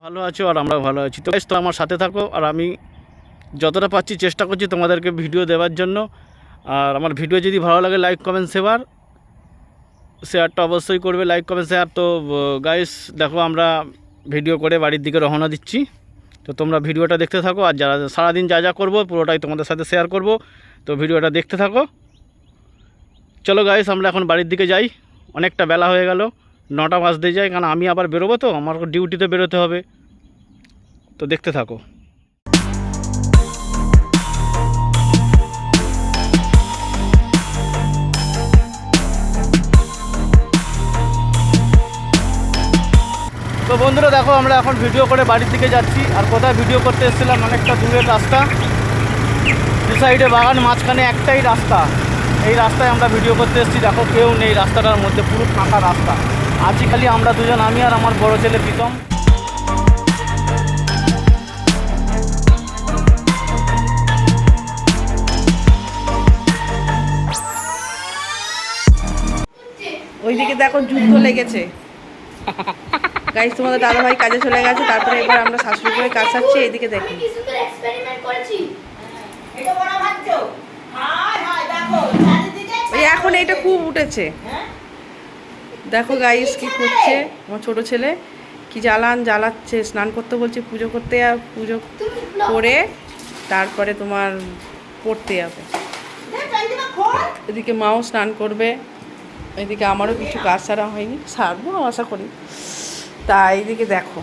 ভালো আছো আর আমরাও ভালো আছি। তো গাইস, তো আমার সাথে থাকো আর আমি যতটা পাচ্ছি চেষ্টা করছি তোমাদেরকে ভিডিও দেওয়ার জন্য। আর আমার ভিডিও যদি ভালো লাগে লাইক কমেন্ট শেয়ারটা অবশ্যই করবে, লাইক কমেন্ট শেয়ার। তো গাইস দেখো, আমরা ভিডিও করে বাড়ির দিকে রওনা দিচ্ছি। তো তোমরা ভিডিওটা দেখতে থাকো আর যারা সারাদিন যা যা করবো পুরোটাই তোমাদের সাথে শেয়ার করব। তো ভিডিওটা দেখতে থাকো। চলো গাইস, আমরা এখন বাড়ির দিকে যাই। অনেকটা বেলা হয়ে গেল, 9টা বাজতে যায়, কারণ আমি আবার বেরোবো, তো আমার ডিউটিতে বেরোতে হবে। তো দেখতে থাকো। তো বন্ধুরা দেখো, আমরা এখন ভিডিও করে বাড়ির দিকে যাচ্ছি। আর কোথায় ভিডিও করতে এসেছিলাম, অনেকটা দূরের রাস্তা, দু সাইডে বাগান, মাঝখানে একটাই রাস্তা। এই রাস্তায় আমরা ভিডিও করতে এসেছি। দেখো কেউ নেই রাস্তাটার মধ্যে, পুরো ফাঁকা রাস্তা। আছি খালি আমরা দুজন, আমি আর আমার বড় ছেলে প্রীতম। ওইদিকে দেখো যুদ্ধ লেগেছে গাইস, তোমাদের দাদা ভাই কাজে চলে গেছে, তারপরে এবার আমরা শাশুড়ি করে কাজ সারছি। এইদিকে দেখো ওই এখন এইটা খুব উঠেছে। দেখো গাইস কি করছে আমার ছোট ছেলে, কি জ্বালাচ্ছে। স্নান করতে বলছে, পুজো করতে, আর পুজো করে তারপরে তোমার পড়তে যাবে। এদিকে মাও স্নান করবে, এদিকে আমারও কিছু কাজ সারা হয়নি, সারবো আশা করি। তা এইদিকে দেখো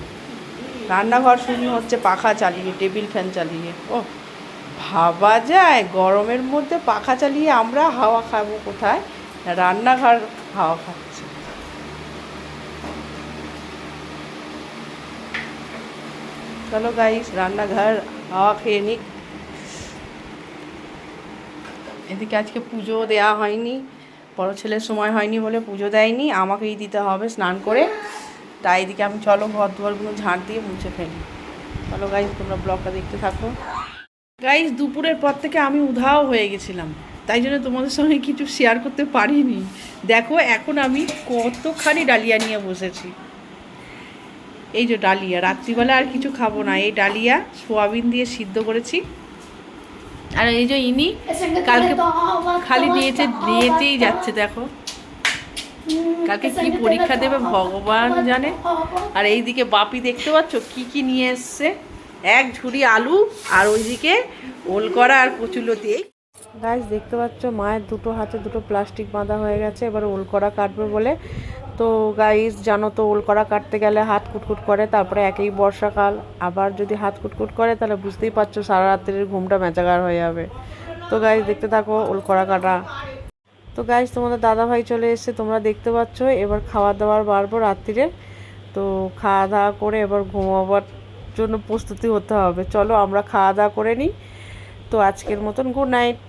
রান্নাঘর শুরু হচ্ছে পাখা চালিয়ে, টেবিল ফ্যান চালিয়ে। ও ভাবা যায় গরমের মধ্যে পাখা চালিয়ে আমরা হাওয়া খাবো কোথায়, রান্নাঘর হাওয়া খাচ্ছে। চলো গাইস, রান্নাঘর হাওয়া খেয়ে নিক। এদিকে আজকে পুজো দেওয়া হয়নি, বড় ছেলের সময় হয়নি বলে পুজো দেয়নি, আমাকেই দিতে হবে স্নান করে। তাই এদিকে আমি চলো ঘর দুয়ারগুলো ঝাঁট দিয়ে মুছে ফেলি। চলো গাইস, তোমরা ব্লগটা দেখতে থাকো। গাইস দুপুরের পর থেকে আমি উধাও হয়ে গেছিলাম, তাই জন্য তোমাদের সঙ্গে কিছু শেয়ার করতে পারিনি। দেখো এখন আমি কতখানি ডালিয়া নিয়ে বসেছি। এই যে ডালিয়া, রাত্রিবেলা আর কিছু খাবো না, এই ডালিয়া সোয়াবিন দিয়ে সিদ্ধ করেছি। আর এই যে ইনি কালকে খালি নিয়েতেই যাচ্ছে। দেখো কালকে কি পরীক্ষা দেবে ভগবান জানে। আর এইদিকে বাপি দেখতে পাচ্ছ কি কি নিয়ে এসছে, এক ঝুড়ি আলু, আর ওইদিকে ওল করা আর কচুলতি। গাছ দেখতে পাচ্ছ মায়ের দুটো হাতে দুটো প্লাস্টিক বাঁধা হয়ে গেছে, এবার ওল করা কাটবে বলে। তো গাইস জানো তো, ওল করা কাটতে গেলে হাত কুটকুট করে, তারপরে একেই বর্ষাকাল, আবার যদি হাত কুটকুট করে তাহলে বুঝতেই পারছো সারা রাত্রির ঘুমটা মেচাগার হয়ে যাবে। তো গাইস দেখতে থাকো ওল করা কাটা। তো গাইস তোমাদের দাদা ভাই চলে এসেছে, তোমরা দেখতে পাচ্ছ। এবার খাওয়া দাওয়ার বাড়বো রাত্রিরে। তো খাওয়া দাওয়া করে এবার ঘুমাবার জন্য প্রস্তুতি হতে হবে। চলো আমরা খাওয়া দাওয়া করে নিই। তো আজকের মতন গুড নাইট।